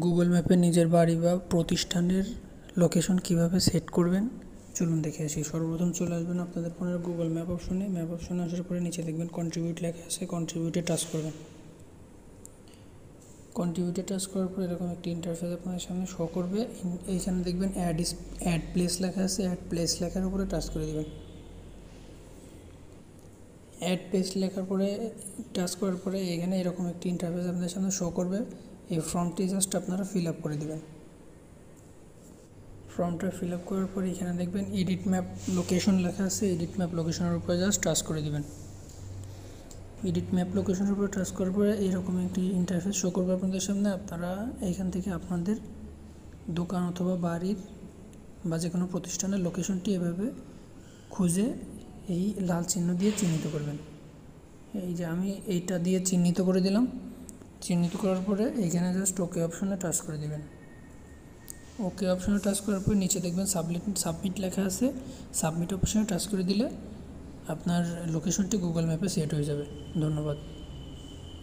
Google ম্যাপে নিজের বাড়ি বা প্রতিষ্ঠানের লোকেশন কিভাবে সেট করবেন চলুন দেখে আসি। সর্বপ্রথম চলে আসবেন আপনাদের ফোনের গুগল ম্যাপ অপশনে। ম্যাপ অপশনে আসার পরে নিচে দেখবেন কন্ট্রিবিউট লেখা আছে, কন্ট্রিবিউটে টাচ করবেন। কন্ট্রিবিউটে টাচ করার পর এরকম একটি ইন্টারফেস আপনাদের সামনে শো করবে। এইখানে দেখবেন অ্যাড প্লেস লেখা আছে, অ্যাড প্লেস লেখার উপরে টাচ করে দেবেন। অ্যাড প্লেস লেখার পরে টাচ করার পরে এখানে এরকম একটি ইন্টারফেস আপনাদের সামনে শো করবে। এই ফর্মটি জাস্ট আপনারা ফিল আপ করে দেবেন। ফর্মটা ফিল আপ করার পরে এখানে দেখবেন এডিট ম্যাপ লোকেশন লেখা আছে, এডিট ম্যাপ লোকেশনের উপরে জাস্ট টাচ করে দেবেন। এডিট ম্যাপ লোকেশনের উপরে টাচ করার পরে এইরকম একটি ইন্টারফেস শো করবে আপনাদের সামনে। আপনারা এইখান থেকে আপনাদের দোকান অথবা বাড়ির বা যে কোনো প্রতিষ্ঠানের লোকেশনটি এভাবে খুঁজে এই লাল চিহ্ন দিয়ে চিহ্নিত করবেন। এই যে আমি এইটা দিয়ে চিহ্নিত করে দিলাম। চিহ্নিত করার পরে এইখানে জাস্ট ওকে অপশনে টাচ করে দেবেন। ওকে অপশনে টাচ করার পর নিচে দেখবেন সাবমিট লেখা আছে, সাবমিট অপশনে টাচ করে দিলে আপনার লোকেশনটি গুগল ম্যাপে সেট হয়ে যাবে। ধন্যবাদ।